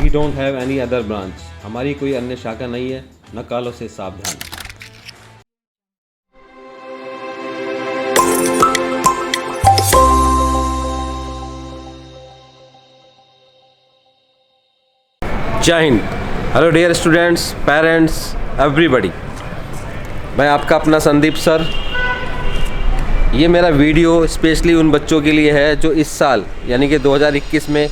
We don't have any other branch. हमारी कोई अन्य शाखा नहीं है, नकालों से सावधान। जय हिंद। Hello dear students, parents, everybody. मैं आपका अपना संदीप सर। ये मेरा वीडियो स्पेशली उन बच्चों के लिए है जो इस साल यानी कि 2021 में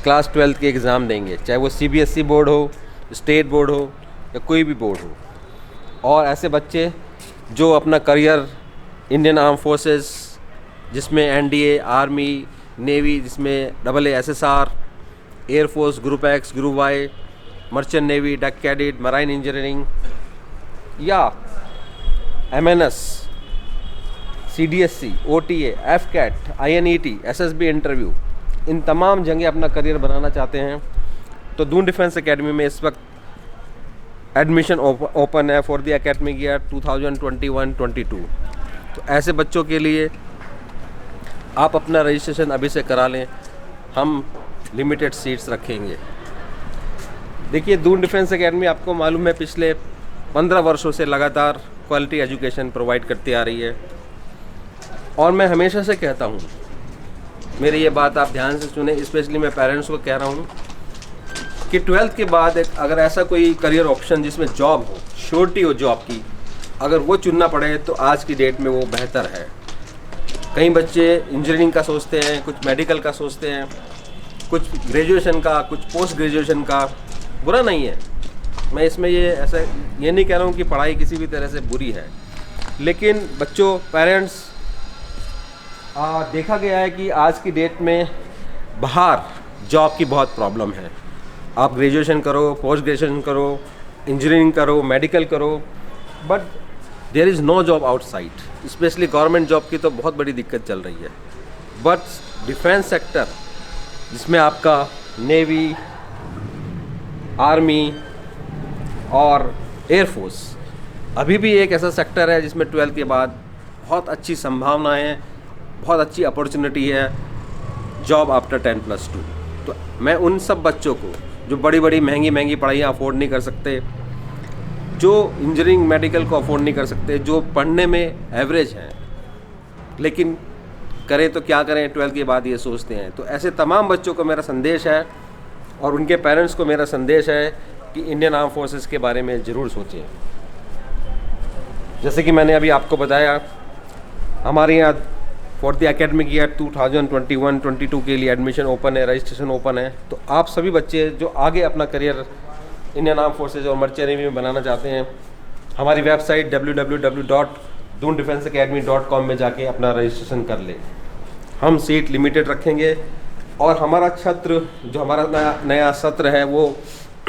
क्लास 12 के एग्ज़ाम देंगे, चाहे वो CBSE बोर्ड हो, स्टेट बोर्ड हो या कोई भी बोर्ड हो। और ऐसे बच्चे जो अपना करियर इंडियन आर्म फोर्सेस, जिसमें NDA, आर्मी, नेवी, जिसमें AASSR, air force, group X, group Y, merchant navy, deck cadet, marine engineering या MNS, CDSC, OTA, FCAT, INET, SSB interview, इन तमाम जगह अपना करियर बनाना चाहते हैं तो दून डिफेंस एकेडमी में इस वक्त एडमिशन ओपन है फॉर द एकेडमिक ईयर 2021-22। तो ऐसे बच्चों के लिए आप अपना रजिस्ट्रेशन अभी से करा लें, हम लिमिटेड सीट्स रखेंगे। देखिए, दून डिफेंस एकेडमी आपको मालूम है पिछले 15 वर्षों से लगातार क्वालिटी एजुकेशन प्रोवाइड करती आ रही है। और मैं हमेशा से कहता हूँ, मेरी ये बात आप ध्यान से सुने, स्पेशली मैं पेरेंट्स को कह रहा हूँ कि 12th के बाद अगर ऐसा कोई करियर ऑप्शन जिसमें जॉब हो, श्योरिटी हो जॉब की, अगर वो चुनना पड़े तो आज की डेट में वो बेहतर है। कई बच्चे इंजीनियरिंग का सोचते हैं, कुछ मेडिकल का सोचते हैं, कुछ ग्रेजुएशन का, कुछ पोस्ट ग्रेजुएशन का। बुरा नहीं है, मैं इसमें ये नहीं कह रहा हूँ कि पढ़ाई किसी भी तरह से बुरी है, लेकिन बच्चों, पेरेंट्स, देखा गया है कि आज की डेट में बाहर जॉब की बहुत प्रॉब्लम है। आप ग्रेजुएशन करो, पोस्ट ग्रेजुएशन करो, इंजीनियरिंग करो, मेडिकल करो, but there is no job outside. Specially government job की तो बहुत बड़ी दिक्कत चल रही है। बट डिफेंस सेक्टर, जिसमें आपका नेवी, आर्मी और एयरफोर्स, अभी भी एक ऐसा सेक्टर है जिसमें 12th के बाद बहुत अच्छी संभावनाएं हैं, बहुत अच्छी अपॉर्चुनिटी है जॉब आफ्टर 10+2। तो मैं उन सब बच्चों को जो बड़ी बड़ी महंगी पढ़ाइयाँ अफोर्ड नहीं कर सकते, जो इंजीनियरिंग मेडिकल को अफोर्ड नहीं कर सकते, जो पढ़ने में एवरेज हैं लेकिन करें तो क्या करें 12th के बाद ये सोचते हैं, तो ऐसे तमाम बच्चों को मेरा संदेश है और उनके पेरेंट्स को मेरा संदेश है कि इंडियन आर्म फोर्सेस के बारे में ज़रूर सोचें। जैसे कि मैंने अभी आपको बताया, हमारे यहाँ फॉर द एकेडमिक ईयर 2021-22 के लिए एडमिशन ओपन है, रजिस्ट्रेशन ओपन है। तो आप सभी बच्चे जो आगे अपना करियर इंडियन आर्म फोर्सेज और मर्चेंट नेवी में बनाना चाहते हैं, हमारी वेबसाइट www.doondefenseacademy.com में जाके अपना रजिस्ट्रेशन कर लें। हम सीट लिमिटेड रखेंगे और हमारा छात्र जो हमारा नया सत्र है वो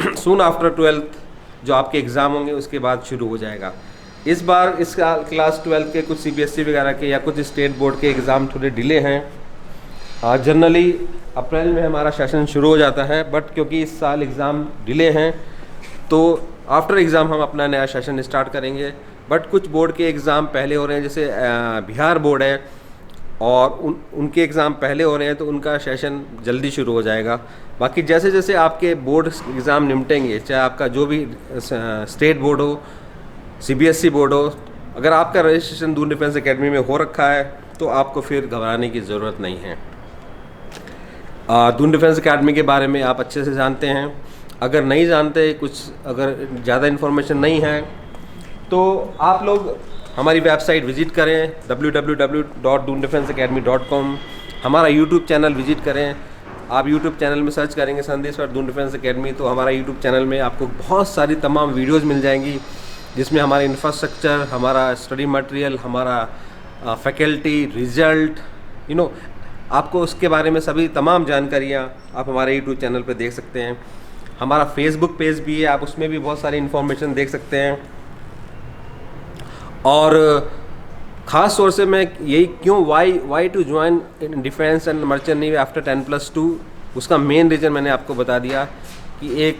सून आफ्टर 12th जो आपके एग्ज़ाम होंगे उसके बाद शुरू हो जाएगा। इस बार इस क्लास 12 के कुछ CBSE वगैरह के या कुछ स्टेट बोर्ड के एग्ज़ाम थोड़े डिले हैं। जनरली अप्रैल में हमारा सेशन शुरू हो जाता है, बट क्योंकि इस साल एग्ज़ाम डिले हैं तो आफ्टर एग्ज़ाम हम अपना नया सेशन स्टार्ट करेंगे। बट कुछ बोर्ड के एग्ज़ाम पहले हो रहे हैं, जैसे बिहार बोर्ड है और उनके एग्ज़ाम पहले हो रहे हैं तो उनका सेशन जल्दी शुरू हो जाएगा। बाकी जैसे जैसे आपके बोर्ड एग्ज़ाम निपटेंगे, चाहे आपका जो भी स्टेट बोर्ड हो, CBSE बोर्ड हो, अगर आपका रजिस्ट्रेशन दून डिफेंस एकेडमी में हो रखा है तो आपको फिर घबराने की ज़रूरत नहीं है। दून डिफेंस एकेडमी के बारे में आप अच्छे से जानते हैं। अगर नहीं जानते, अगर ज़्यादा इन्फॉर्मेशन नहीं है तो आप लोग हमारी वेबसाइट विज़िट करें www.doondefenseacademy.com। हमारा यूट्यूब चैनल विज़िट करें। आप यूट्यूब चैनल में सर्च करेंगे संदेश और दून डिफेंस एकेडमी, तो हमारा यूट्यूब चैनल में आपको बहुत सारी तमाम वीडियोज़ मिल जाएंगी जिसमें हमारा इंफ्रास्ट्रक्चर, हमारा स्टडी मटेरियल, हमारा फैकल्टी, रिज़ल्ट, आपको उसके बारे में सभी तमाम जानकारियाँ आप हमारे यूट्यूब चैनल पर देख सकते हैं। हमारा फेसबुक पेज भी है, आप उसमें भी बहुत सारी इन्फॉर्मेशन देख सकते हैं। और ख़ास तौर से मैं यही क्यों why to join defence and merchant navy after 10+2, उसका मेन रीज़न मैंने आपको बता दिया कि एक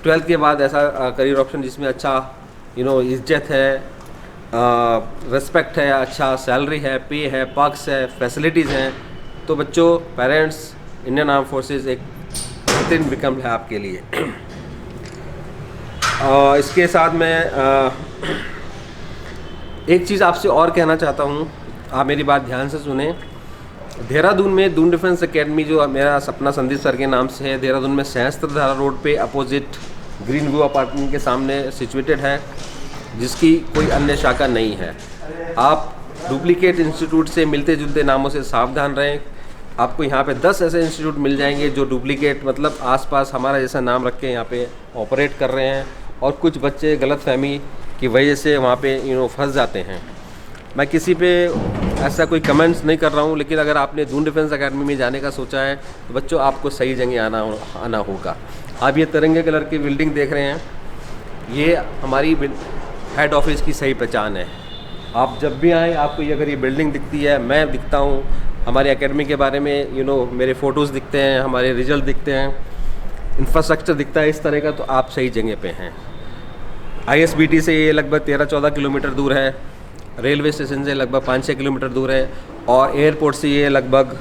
12th के बाद ऐसा करियर ऑप्शन जिसमें अच्छा इज्जत है, रिस्पेक्ट है, अच्छा सैलरी है, पे है, पर्क्स है, फैसिलिटीज़ हैं। तो बच्चों, पेरेंट्स, इंडियन आर्म फोर्सेस एक बेहतरीन विकल्प है आपके लिए। इसके साथ मैं एक चीज़ आपसे और कहना चाहता हूँ, आप मेरी बात ध्यान से सुने। देहरादून में दून डिफेंस एकेडमी जो मेरा सपना संदीप सर के नाम से है, देहरादून में सहस्त्रधारा रोड पे अपोजिट ग्रीन व्यू अपार्टमेंट के सामने सिचुएटेड है, जिसकी कोई अन्य शाखा नहीं है। आप डुप्लीकेट इंस्टीट्यूट से मिलते जुलते नामों से सावधान रहें। आपको यहाँ पे 10 ऐसे इंस्टीट्यूट मिल जाएंगे जो डुप्लीकेट मतलब आसपास हमारा जैसा नाम रख के यहाँ पे ऑपरेट कर रहे हैं, और कुछ बच्चे गलतफहमी की वजह से वहाँ पे फंस जाते हैं। मैं किसी पे ऐसा कोई कमेंट्स नहीं कर रहा हूँ, लेकिन अगर आपने दून डिफेंस एकेडमी में जाने का सोचा है तो बच्चों आपको सही जगह आना होगा। आप ये तिरंगे कलर की बिल्डिंग देख रहे हैं, ये हमारी हेड ऑफिस की सही पहचान है। आप जब भी आएँ आपको ये अगर ये बिल्डिंग दिखती है, मैं दिखता हूँ, हमारी एकेडमी के बारे में मेरे फ़ोटोज़ दिखते हैं, हमारे रिजल्ट दिखते हैं, इंफ्रास्ट्रक्चर दिखता है इस तरह का, तो आप सही जगह पे हैं। ISBT से ये लगभग 13-14 किलोमीटर दूर है, रेलवे स्टेशन से लगभग 5-6 किलोमीटर दूर है, और एयरपोर्ट से ये लगभग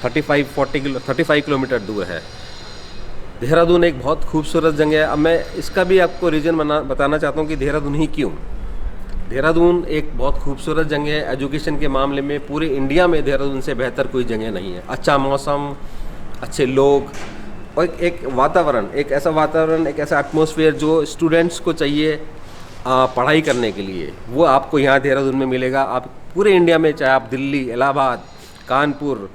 35 किलोमीटर दूर है। देहरादून एक बहुत खूबसूरत जगह है। अब मैं इसका भी आपको रीज़न बताना चाहता हूँ कि देहरादून ही क्यों। देहरादून एक बहुत खूबसूरत जगह है। एजुकेशन के मामले में पूरे इंडिया में देहरादून से बेहतर कोई जगह नहीं है। अच्छा मौसम, अच्छे लोग, और एक वातावरण, एक ऐसा वातावरण, एक ऐसा एटमॉस्फेयर जो स्टूडेंट्स को चाहिए पढ़ाई करने के लिए, वो आपको यहाँ देहरादून में मिलेगा। आप पूरे इंडिया में, चाहे आप दिल्ली, इलाहाबाद, कानपुर,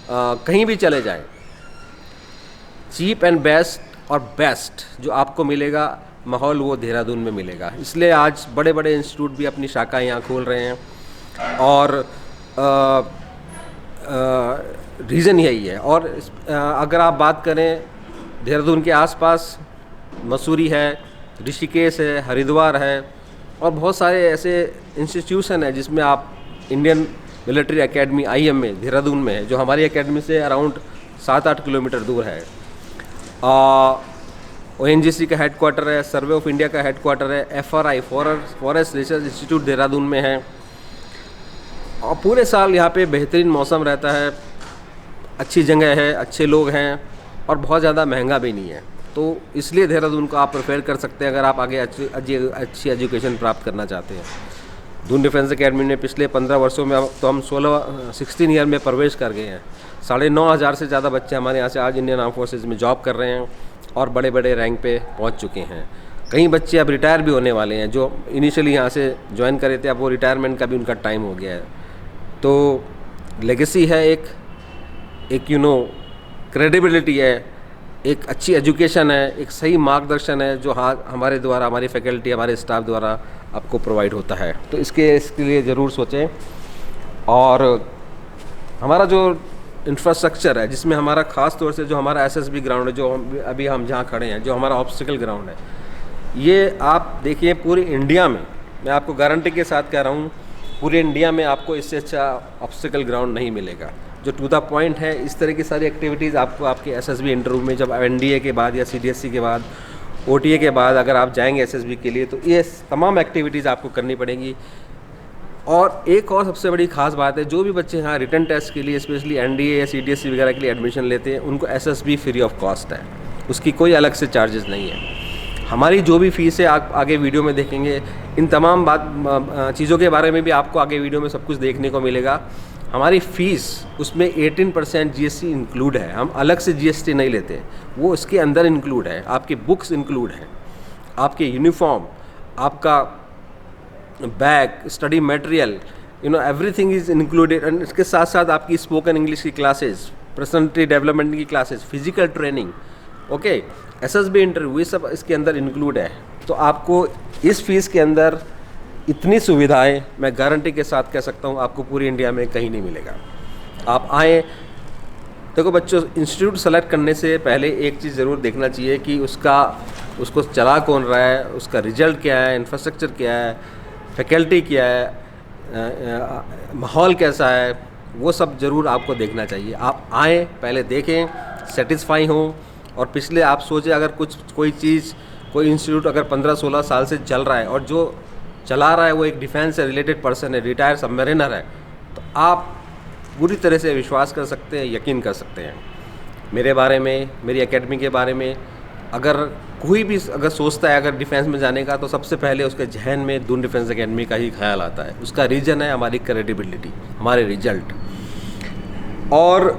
कहीं भी चले जाएं, चीप एंड बेस्ट और बेस्ट जो आपको मिलेगा माहौल, वो देहरादून में मिलेगा। इसलिए आज बड़े बड़े इंस्टीट्यूट भी अपनी शाखा यहाँ खोल रहे हैं, और रीज़न यही है। और अगर आप बात करें देहरादून के आसपास, मसूरी है, ऋषिकेश है, हरिद्वार है, और बहुत सारे ऐसे इंस्टीट्यूशन हैं जिसमें आप Indian military academy IMA Dehradun में है, जो हमारी एकेडमी से अराउंड 7-8 किलोमीटर दूर है। ONGC का हेडक्वार्टर है, सर्वे ऑफ इंडिया का हेडक्वार्टर है, FRI forest research institute Dehradun में है, और पूरे साल यहाँ पे बेहतरीन मौसम रहता है, अच्छी जगह है, अच्छे लोग हैं, और बहुत ज़्यादा महंगा भी नहीं है। तो इसलिए देहरादून को आप प्रेफर कर सकते हैं अगर आप आगे अच्छी एजुकेशन प्राप्त करना चाहते हैं। दून डिफेंस एकेडमी ने पिछले 15 वर्षों में, तो हम 16 ईयर में प्रवेश कर गए हैं। 9,500 से ज़्यादा बच्चे हमारे यहाँ से आज इंडियन आर्म फोर्सेज में जॉब कर रहे हैं और बड़े बड़े रैंक पे पहुँच चुके हैं। कई बच्चे अब रिटायर भी होने वाले हैं, जो इनिशियली यहाँ से ज्वाइन करे थे, अब वो रिटायरमेंट का भी उनका टाइम हो गया है। तो लेगेसी है, एक क्रेडिबिलिटी है, एक अच्छी एजुकेशन है, एक सही मार्गदर्शन है जो हमारे द्वारा, हमारी फैकल्टी, हमारे स्टाफ द्वारा आपको प्रोवाइड होता है। तो इसके लिए ज़रूर सोचें। और हमारा जो इंफ्रास्ट्रक्चर है, जिसमें हमारा ख़ास तौर से जो हमारा SSB ग्राउंड है, जो अभी हम जहाँ खड़े हैं, जो हमारा ऑब्स्टिकल ग्राउंड है, ये आप देखिए पूरी इंडिया में, मैं आपको गारंटी के साथ कह रहा हूँ, पूरे इंडिया में आपको इससे अच्छा ऑब्स्टिकल ग्राउंड नहीं मिलेगा। जो टू द पॉइंट है, इस तरह की सारी एक्टिविटीज़ आपको आपके SSB इंटरव्यू में, जब NDA के बाद या CDSC के बाद, OTA के बाद अगर आप जाएंगे SSB के लिए, तो ये तमाम एक्टिविटीज़ आपको करनी पड़ेंगी। और एक और सबसे बड़ी ख़ास बात है, जो भी बच्चे यहाँ रिटन टेस्ट के लिए, स्पेशली NDA या CDSC वगैरह के लिए एडमिशन लेते हैं, उनको SSB फ्री ऑफ कॉस्ट है, उसकी कोई अलग से चार्जेस नहीं है। हमारी जो भी फ़ीस है आप आगे वीडियो में देखेंगे। इन तमाम चीज़ों के बारे में भी आपको आगे वीडियो में सब कुछ देखने को मिलेगा। हमारी फ़ीस, उसमें 18% GST इंक्लूड है, हम अलग से GST नहीं लेते, वो इसके अंदर इंक्लूड है। आपकी बुक्स इंक्लूड हैं, आपके यूनिफॉर्म, आपका bag, study material, everything is included. And इसके साथ साथ आपकी स्पोकन इंग्लिश की क्लासेस, पर्सनैलिटी डेवलपमेंट की classes, physical training, okay, SSB interview, ये सब इसके अंदर इंक्लूड है। तो आपको इस फीस के अंदर इतनी सुविधाएं, मैं गारंटी के साथ कह सकता हूँ, आपको पूरी इंडिया में कहीं नहीं मिलेगा। आप आएँ। देखो बच्चों, इंस्टीट्यूट सेलेक्ट करने से पहले एक चीज़ ज़रूर देखना चाहिए कि उसको चला कौन रहा है, उसका रिजल्ट क्या है, इंफ्रास्ट्रक्चर क्या है, फैकल्टी क्या है, माहौल कैसा है, वो सब ज़रूर आपको देखना चाहिए। आप आएँ, पहले देखें, सेटिस्फाई हों, और पिछले आप सोचें, अगर कोई इंस्टीट्यूट अगर 15-16 साल से चल रहा है और जो चला रहा है वो एक डिफेंस से रिलेटेड पर्सन है, रिटायर्ड सबमरीनर है, तो आप पूरी तरह से विश्वास कर सकते हैं, यकीन कर सकते हैं। मेरे बारे में, मेरी एकेडमी के बारे में। अगर कोई भी अगर सोचता है अगर डिफेंस में जाने का, तो सबसे पहले उसके जहन में दून डिफेंस एकेडमी का ही ख्याल आता है। उसका रीज़न है हमारी क्रेडिबिलिटी, हमारे रिजल्ट। और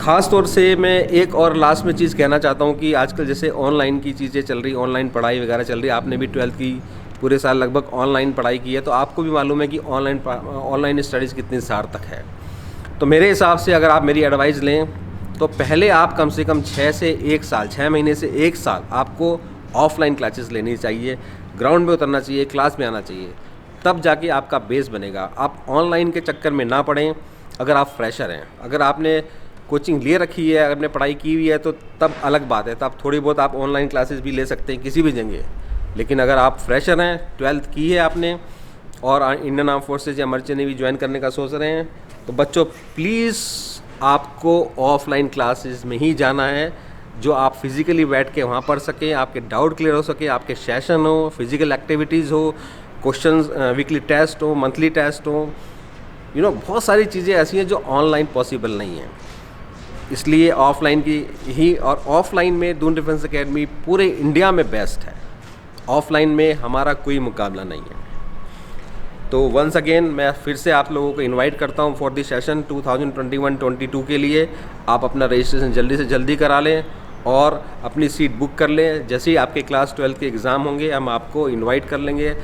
ख़ास तौर से मैं एक और लास्ट में चीज़ कहना चाहता हूँ कि आजकल जैसे ऑनलाइन की चीज़ें चल रही, ऑनलाइन पढ़ाई वगैरह चल रही है। आपने भी 12th की पूरे साल लगभग ऑनलाइन पढ़ाई की है, तो आपको भी मालूम है कि ऑनलाइन स्टडीज़ कितनी सार्थक है। तो मेरे हिसाब से अगर आप मेरी एडवाइस लें तो पहले आप कम से कम 6 महीने से 1 साल आपको ऑफलाइन क्लासेस लेनी चाहिए, ग्राउंड में उतरना चाहिए, क्लास में आना चाहिए, तब जाके आपका बेस बनेगा। आप ऑनलाइन के चक्कर में ना पड़ें। अगर आप फ्रेशर हैं, अगर आपने कोचिंग ले रखी है, अगर आपने पढ़ाई की हुई है, तो तब अलग बात है, तब थोड़ी बहुत आप ऑनलाइन क्लासेस भी ले सकते हैं किसी भी जगह। लेकिन अगर आप फ्रेशर हैं, 12th की है आपने और इंडियन आर्म फोर्सेज या मर्चेंट नेवी ज्वाइन करने का सोच रहे हैं, तो बच्चों प्लीज़ आपको ऑफलाइन क्लासेस में ही जाना है, जो आप फिज़िकली बैठ के वहाँ पढ़ सकें, आपके डाउट क्लियर हो सके, आपके सेशन हो, फिज़िकल एक्टिविटीज़ हो, क्वेश्चंस, वीकली टेस्ट हो, मंथली टेस्ट हो। बहुत सारी चीज़ें ऐसी हैं जो ऑनलाइन पॉसिबल नहीं है। इसलिए ऑफलाइन की ही, और ऑफलाइन में दून डिफेंस एकेडमी पूरे इंडिया में बेस्ट है। ऑफलाइन में हमारा कोई मुकाबला नहीं है। तो वंस अगेन मैं फिर से आप लोगों को इनवाइट करता हूं फॉर द सेशन 2021-22 के लिए। आप अपना रजिस्ट्रेशन जल्दी से जल्दी करा लें और अपनी सीट बुक कर लें। जैसे ही आपके क्लास 12 के एग्ज़ाम होंगे, हम आपको इनवाइट कर लेंगे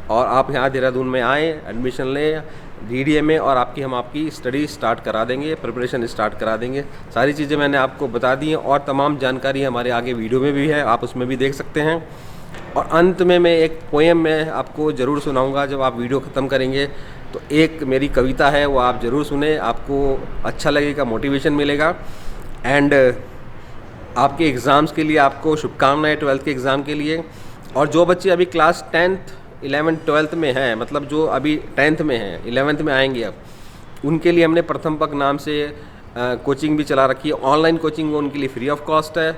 और आप यहाँ देहरादून में आएँ, एडमिशन लें DDA में, और हम आपकी स्टडी स्टार्ट करा देंगे, प्रिपरेशन स्टार्ट करा देंगे। सारी चीज़ें मैंने आपको बता दी हैं और तमाम जानकारी हमारे आगे वीडियो में भी है, आप उसमें भी देख सकते हैं। और अंत में मैं एक पोएम मैं आपको ज़रूर सुनाऊंगा। जब आप वीडियो ख़त्म करेंगे तो एक मेरी कविता है, वो आप ज़रूर सुने, आपको अच्छा लगेगा, मोटिवेशन मिलेगा। एंड आपके एग्ज़ाम्स के लिए आपको शुभकामनाएं, 12th के एग्ज़ाम के लिए। और जो बच्चे अभी क्लास 10th 11th 12th में हैं, मतलब जो अभी 10th में हैं, 11th में आएंगे, अब उनके लिए हमने प्रथम पक नाम से कोचिंग भी चला रखी है। ऑनलाइन कोचिंग उनके लिए फ्री ऑफ कॉस्ट है।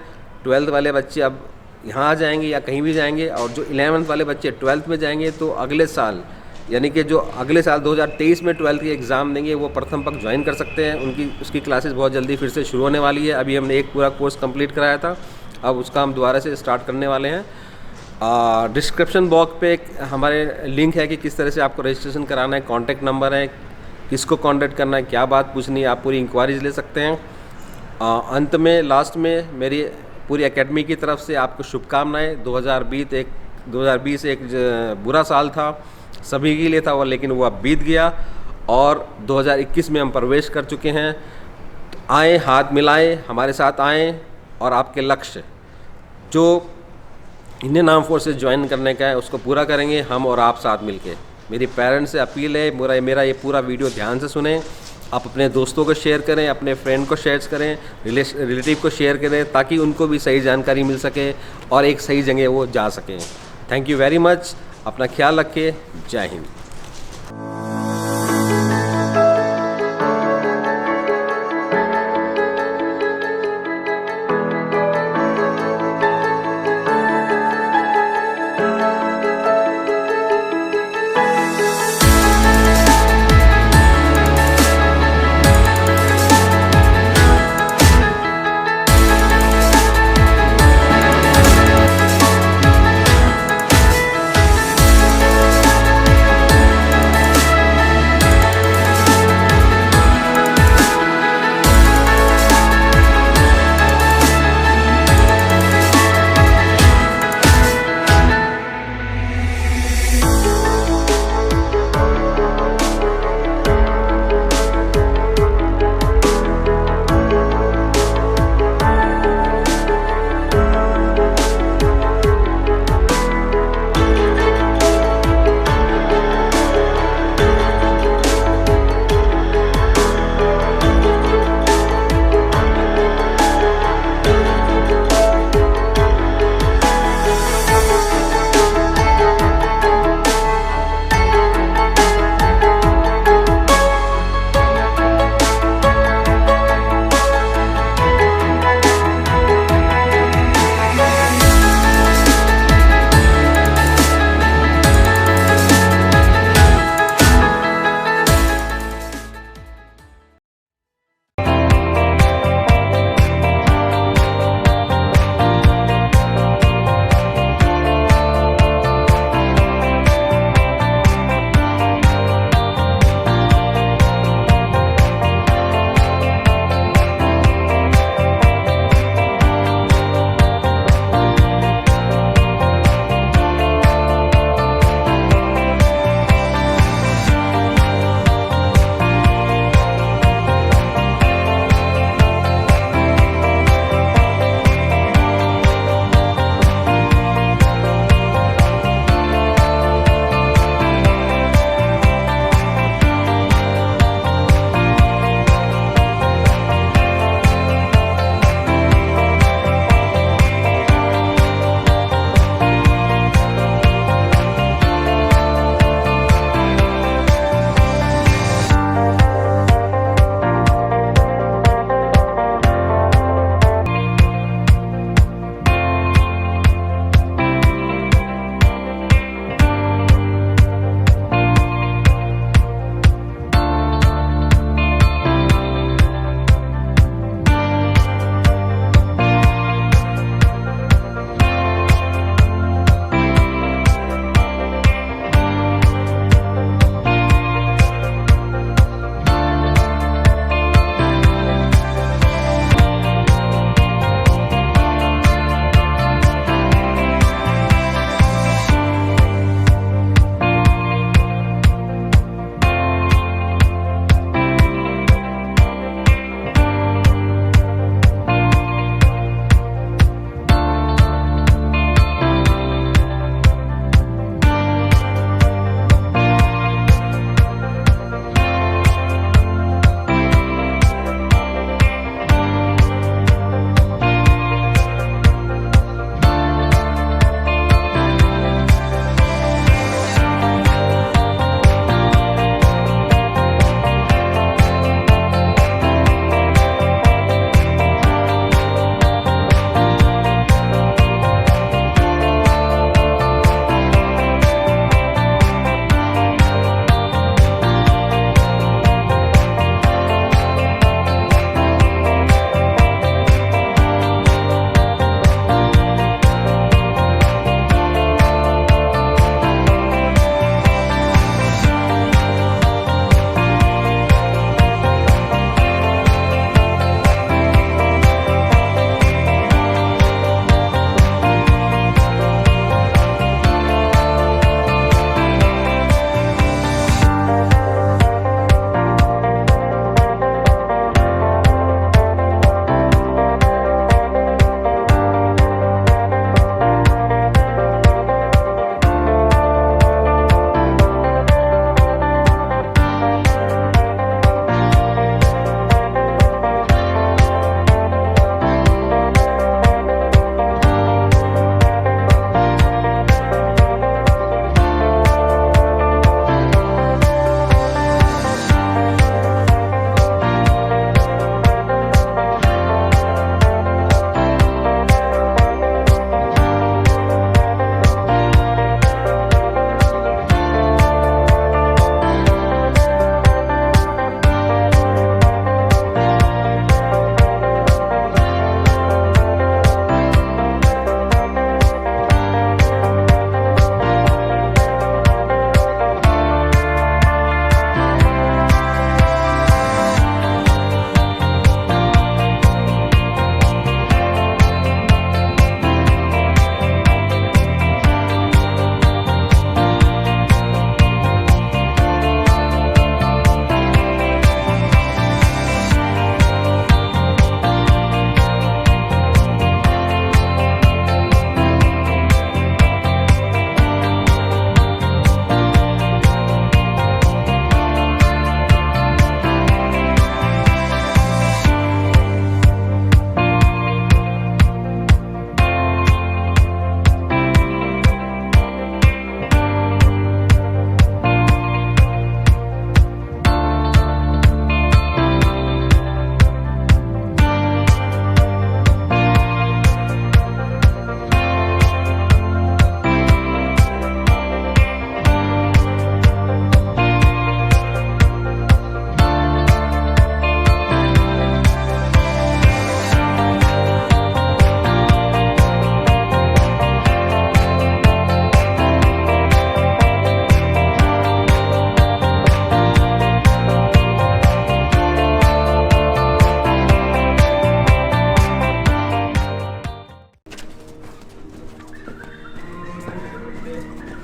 12th वाले बच्चे अब यहाँ आ जाएंगे या कहीं भी जाएंगे, और जो 11th वाले बच्चे 12th में जाएंगे तो अगले साल, यानी कि जो अगले साल 2023 में 12th के एग्ज़ाम देंगे, वो प्रथम पक ज्वाइन कर सकते हैं। उसकी क्लासेस बहुत जल्दी फिर से शुरू होने वाली है। अभी हमने एक पूरा कोर्स कंप्लीट कराया था, अब उसका हम दोबारा से स्टार्ट करने वाले हैं। डिस्क्रिप्शन बॉक्स पे हमारे लिंक है कि किस तरह से आपको रजिस्ट्रेशन कराना है, कॉन्टैक्ट नंबर है, किसको कॉन्टैक्ट करना है, क्या बात पूछनी है, आप पूरी इंक्वायरीज ले सकते हैं। अंत में लास्ट में मेरी पूरी एकेडमी की तरफ से आपको शुभकामनाएं। 2020 एक बुरा साल था, सभी के लिए था वो, लेकिन वो अब बीत गया और 2021 में हम प्रवेश कर चुके हैं। तो आएँ, हाथ मिलाएं, हमारे साथ आएँ और आपके लक्ष्य जो इंडियन आर्म फोर्सेस ज्वाइन करने का है उसको पूरा करेंगे, हम और आप साथ मिलके। मेरी पेरेंट्स से अपील है, मेरा ये पूरा वीडियो ध्यान से सुनें, आप अपने दोस्तों को शेयर करें, अपने फ्रेंड को शेयर करें, रिलेटिव को शेयर करें, ताकि उनको भी सही जानकारी मिल सके और एक सही जगह वो जा सकें। थैंक यू वेरी मच, अपना ख्याल रखें, जय हिंद।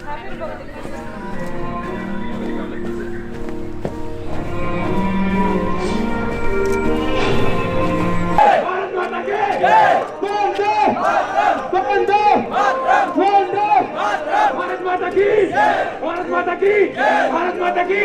भारत माता की वंदे वंदे वंदे भारत माता की भारत माता की भारत माता की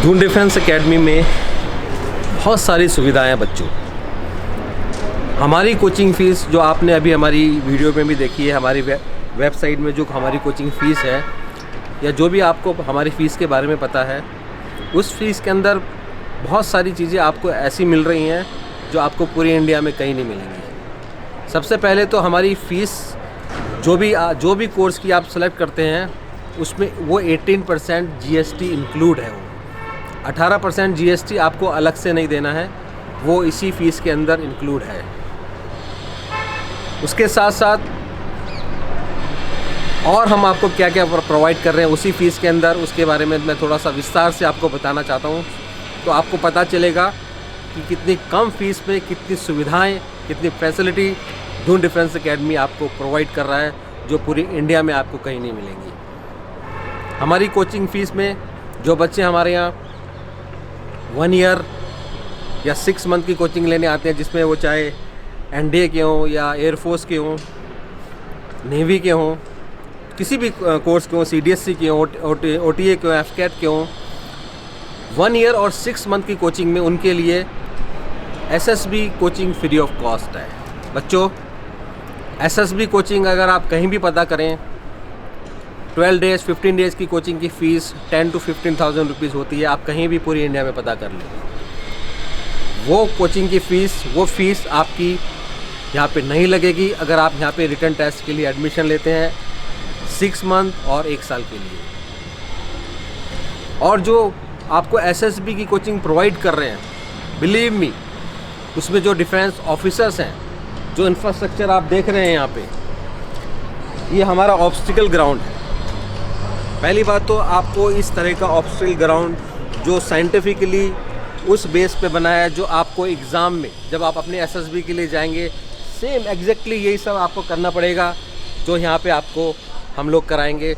दून डिफेंस एकेडमी में बहुत सारी सुविधाएं हैं बच्चों। हमारी कोचिंग फ़ीस जो आपने अभी हमारी वीडियो में भी देखी है, हमारी वेबसाइट में जो हमारी कोचिंग फ़ीस है या जो भी आपको हमारी फ़ीस के बारे में पता है, उस फ़ीस के अंदर बहुत सारी चीज़ें आपको ऐसी मिल रही हैं जो आपको पूरी इंडिया में कहीं नहीं मिलेंगी। सबसे पहले तो हमारी फ़ीस जो भी कोर्स की आप सेलेक्ट करते हैं उसमें वो 18% GST इंक्लूड है। वो 18% GST आपको अलग से नहीं देना है, वो इसी फ़ीस के अंदर इंक्लूड है। उसके साथ साथ और हम आपको क्या क्या प्रोवाइड कर रहे हैं उसी फ़ीस के अंदर, उसके बारे में मैं थोड़ा सा विस्तार से आपको बताना चाहता हूँ, तो आपको पता चलेगा कि कितनी कम फ़ीस में कितनी सुविधाएं, कितनी फैसिलिटी दून डिफेंस एकेडमी आपको प्रोवाइड कर रहा है, जो पूरी इंडिया में आपको कहीं नहीं मिलेंगी। हमारी कोचिंग फ़ीस में जो बच्चे हमारे यहाँ 1 ईयर या 6 मंथ की कोचिंग लेने आते हैं, जिसमें वो चाहे NDA के हों या एयरफोर्स के हों, नेवी के हों, किसी भी कोर्स के हों, CDSC के हों, OTA के हों, FCAT के हों, 1 ईयर और 6 मंथ की कोचिंग में उनके लिए SSB coaching free of cost है। बच्चों, SSB कोचिंग अगर आप कहीं भी पता करें, 12 डेज़ 15 डेज़ की कोचिंग की फ़ीस 10 to 15,000 रुपीज़ होती है। आप कहीं भी पूरी इंडिया में पता कर लें, वो कोचिंग की फ़ीस, वो फ़ीस आपकी यहाँ पे नहीं लगेगी अगर आप यहाँ पे रिटन टेस्ट के लिए एडमिशन लेते हैं 6 मंथ और 1 साल के लिए। और जो आपको SSB की कोचिंग प्रोवाइड कर रहे हैं, बिलीव मी, उसमें जो डिफेंस ऑफिसर्स हैं, जो इंफ्रास्ट्रक्चर आप देख रहे हैं यहाँ पे, ये हमारा ऑब्स्टिकल ग्राउंड है। पहली बात तो आपको इस तरह का ऑब्स्टिकल ग्राउंड जो साइंटिफिकली उस बेस पे बनाया है, जो आपको एग्ज़ाम में जब आप अपने SSB के लिए जाएंगे, सेम एग्जैक्टली यही सब आपको करना पड़ेगा जो यहाँ पे आपको हम लोग कराएंगे।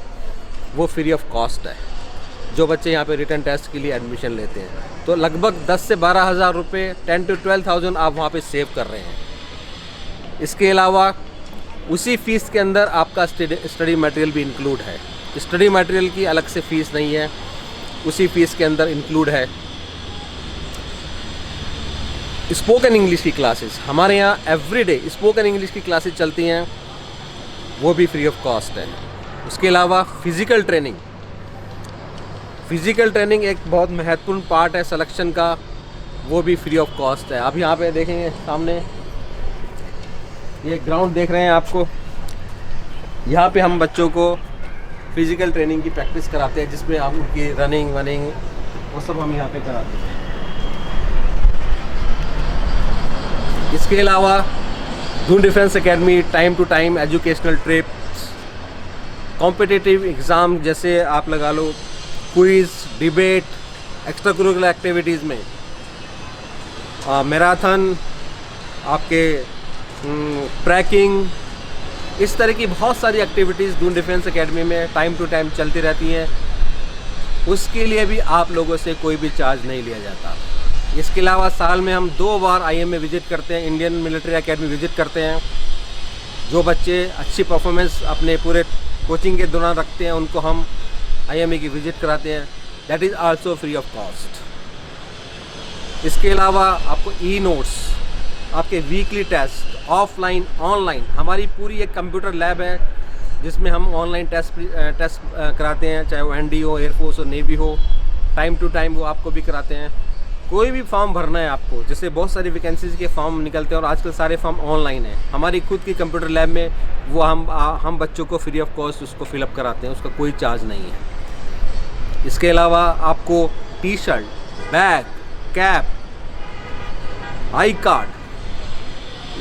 वो फ्री ऑफ कॉस्ट है जो बच्चे यहाँ पे रिटन टेस्ट के लिए एडमिशन लेते हैं। तो लगभग 10 से 12,000 रुपये, 10 to 12,000 आप वहाँ पे सेव कर रहे हैं। इसके अलावा उसी फ़ीस के अंदर आपका स्टडी मटेरियल भी इंक्लूड है। स्टडी मटेरियल की अलग से फ़ीस नहीं है, उसी फ़ीस के अंदर इंक्लूड है। स्पोकन इंग्लिश की क्लासेस हमारे यहाँ एवरीडे स्पोकन इंग्लिश की क्लासेस चलती हैं, वो भी फ्री ऑफ कॉस्ट है। उसके अलावा फ़िज़िकल ट्रेनिंग एक बहुत महत्वपूर्ण पार्ट है सिलेक्शन का, वो भी फ्री ऑफ कॉस्ट है। आप यहाँ पे देखेंगे सामने ये ग्राउंड देख रहे हैं आपको, यहाँ पे हम बच्चों को फ़िज़िकल ट्रेनिंग की प्रैक्टिस कराते हैं, जिसमें हम उनकी रनिंग वो सब हम यहाँ पे कराते हैं। इसके अलावा Doon defence academy time to time educational trips, competitive exam जैसे आप लगा लो quiz, debate, extra curricular activities में मैराथन, आपके ट्रैकिंग, इस तरह की बहुत सारी एक्टिविटीज़ दून डिफेंस एकेडमी में टाइम टू टाइम चलती रहती हैं। उसके लिए भी आप लोगों से कोई भी चार्ज नहीं लिया जाता। इसके अलावा साल में हम 2 बार IMA विज़िट करते हैं, इंडियन मिलिट्री एकेडमी विज़िट करते हैं। जो बच्चे अच्छी परफॉर्मेंस अपने पूरे कोचिंग के दौरान रखते हैं, उनको हम IMA की विज़िट कराते हैं। That is also free of cost. इसके अलावा आपको ई-नोट्स, आपके वीकली टेस्ट, ऑफलाइन ऑनलाइन, हमारी पूरी एक कंप्यूटर लैब है जिसमें हम ऑनलाइन टेस्ट कराते हैं, चाहे वो ND हो, एयरफोर्स हो, नेवी हो, टाइम टू टाइम वो आपको भी कराते हैं। कोई भी फॉर्म भरना है आपको, जैसे बहुत सारी वैकेंसीज़ के फॉर्म निकलते हैं और आजकल सारे फॉर्म ऑनलाइन हैं, हमारी खुद की कंप्यूटर लैब में वो हम बच्चों को फ्री ऑफ कॉस्ट उसको फिलअप कराते हैं, उसका कोई चार्ज नहीं है। इसके अलावा आपको T shirt, bag, cap, I card,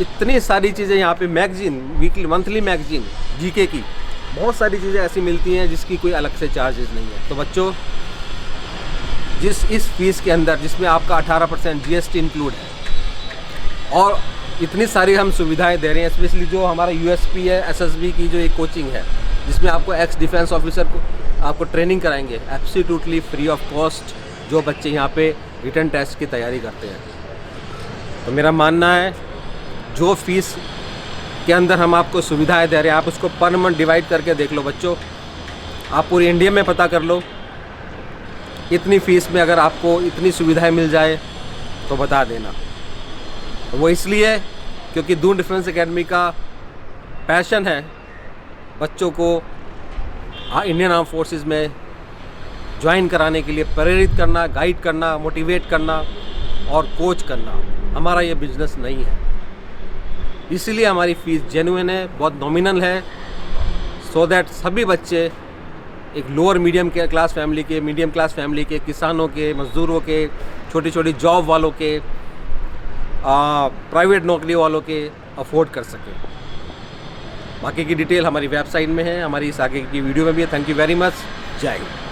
इतनी सारी चीज़ें यहाँ पे, magazine, weekly monthly magazine GK की, बहुत सारी चीज़ें ऐसी मिलती हैं जिसकी कोई अलग से चार्जेस नहीं है। तो बच्चों, इस फीस के अंदर जिसमें आपका 18% GST इंक्लूड है और इतनी सारी हम सुविधाएं दे रहे हैं, स्पेशली जो हमारा USP है SSB की जो एक कोचिंग है, जिसमें आपको एक्स डिफेंस ऑफिसर को आपको ट्रेनिंग कराएंगे एब्सोल्युटली फ्री ऑफ कॉस्ट, जो बच्चे यहाँ पे रिटन टेस्ट की तैयारी करते हैं। तो मेरा मानना है जो फीस के अंदर हम आपको सुविधाएं दे रहे हैं, आप उसको पर मंथ डिवाइड करके देख लो बच्चों, आप पूरी इंडिया में पता कर लो, इतनी फ़ीस में अगर आपको इतनी सुविधाएं मिल जाए तो बता देना। वो इसलिए क्योंकि दून डिफेंस एकेडमी का पैशन है बच्चों को इंडियन आर्म फोर्सेस में ज्वाइन कराने के लिए प्रेरित करना, गाइड करना, मोटिवेट करना और कोच करना। हमारा ये बिजनेस नहीं है, इसलिए हमारी फ़ीस जेन्युइन है, बहुत नॉमिनल है, सो दैट सभी बच्चे एक लोअर मीडियम के क्लास फैमिली के, मीडियम क्लास फैमिली के, किसानों के, मज़दूरों के, छोटी छोटी जॉब वालों के, प्राइवेट नौकरी वालों के अफोर्ड कर सकें। बाकी की डिटेल हमारी वेबसाइट में है, हमारी इस आगे की वीडियो में भी है। Thank you very much. जय हिंद।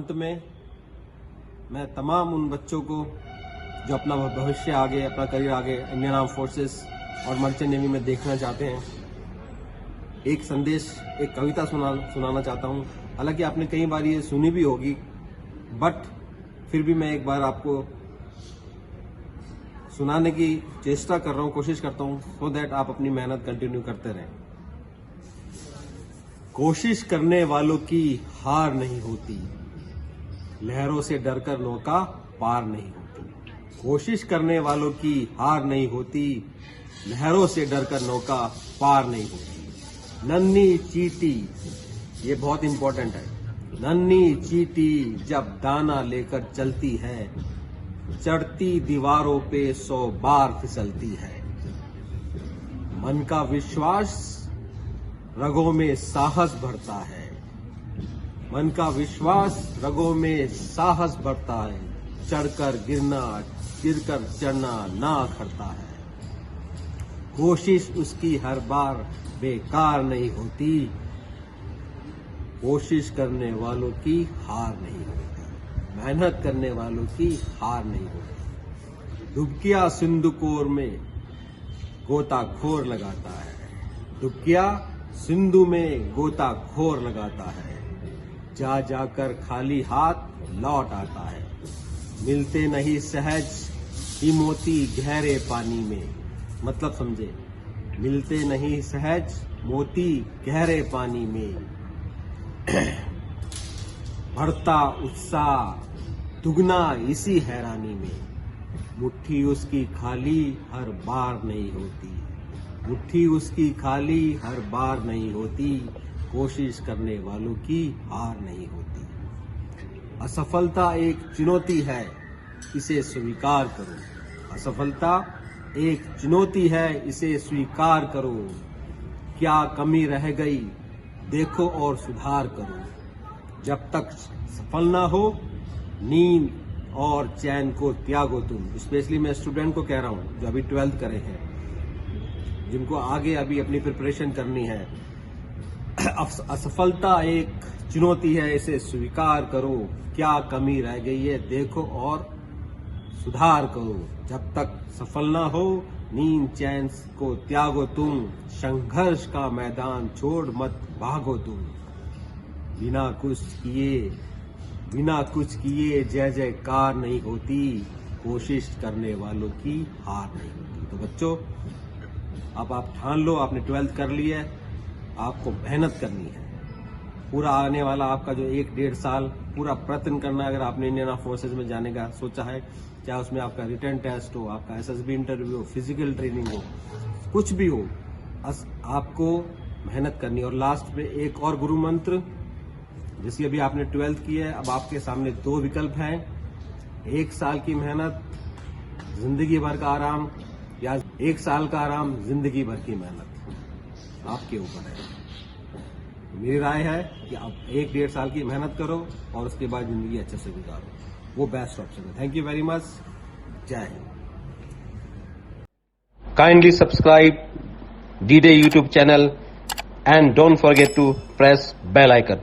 अंत में मैं तमाम उन बच्चों को जो अपना भविष्य आगे, अपना करियर आगे इंडियन आर्म फोर्सेस और मर्चेंट नेवी में देखना चाहते हैं, एक संदेश, एक कविता सुनाना चाहता हूँ। हालांकि आपने कई बार ये सुनी भी होगी, बट फिर भी मैं एक बार आपको सुनाने की चेष्टा कर रहा हूँ, कोशिश करता हूँ, सो दैट आप अपनी मेहनत कंटिन्यू करते रहें। कोशिश करने वालों की हार नहीं होती, लहरों से डरकर नौका पार नहीं होती। कोशिश करने वालों की हार नहीं होती, लहरों से डरकर नौका पार नहीं होती। नन्ही चींटी, ये बहुत इंपॉर्टेंट है, नन्ही चींटी जब दाना लेकर चलती है, चढ़ती दीवारों पे 100 बार फिसलती है। मन का विश्वास रगों में साहस भरता है, मन का विश्वास रगों में साहस भरता है। चढ़कर गिरना, गिरकर चढ़ना ना करता है। कोशिश उसकी हर बार बेकार नहीं होती, कोशिश करने वालों की हार नहीं होती, मेहनत करने वालों की हार नहीं होती। डुबकिया सिंधुकोर में गोताखोर लगाता है, डुबकिया सिंधु में गोताखोर लगाता है। जा जाकर खाली हाथ लौट आता है। मिलते नहीं सहज ही मोती गहरे पानी में, मतलब समझे, मिलते नहीं सहज मोती गहरे पानी में। बढ़ता उत्साह दुगना इसी हैरानी में। मुट्ठी उसकी खाली हर बार नहीं होती, मुट्ठी उसकी खाली हर बार नहीं होती। कोशिश करने वालों की हार नहीं होती। असफलता एक चुनौती है, इसे स्वीकार करो। असफलता एक चुनौती है, इसे स्वीकार करो। क्या कमी रह गई देखो और सुधार करो। जब तक सफल ना हो नींद और चैन को त्यागो तुम। स्पेशली मैं स्टूडेंट को कह रहा हूं जो अभी 12th करे हैं, जिनको आगे अभी अपनी प्रिपरेशन करनी है। असफलता एक चुनौती है, इसे स्वीकार करो। क्या कमी रह गई है देखो और सुधार करो। जब तक सफल ना हो नींद चैन को त्यागो तुम। संघर्ष का मैदान छोड़ मत भागो तुम। बिना कुछ किए जय जयकार नहीं होती। कोशिश करने वालों की हार नहीं होती। तो बच्चों, अब आप ठान लो, आपने 12th कर ली है, आपको मेहनत करनी है। पूरा आने वाला आपका जो 1-1.5 साल पूरा प्रयत्न करना है। अगर आपने इंडियन आर्म फोर्सेज में जाने का सोचा है, चाहे उसमें आपका रिटर्न टेस्ट हो, आपका एसएसबी इंटरव्यू हो, फिजिकल ट्रेनिंग हो, कुछ भी हो, आपको मेहनत करनी है। और लास्ट में एक और गुरु मंत्र, जैसे अभी आपने 12th की है, अब आपके सामने 2 विकल्प हैं। 1 साल की मेहनत, जिंदगी भर का आराम, या 1 साल का आराम, जिंदगी भर की मेहनत। आपके ऊपर है। मेरी राय है कि आप 1-1.5 साल की मेहनत करो और उसके बाद जिंदगी अच्छे से गुजारो, वो बेस्ट ऑप्शन है। Thank you very much. जय हिंद। Kindly subscribe D-Day YouTube channel and don't forget to press bell icon.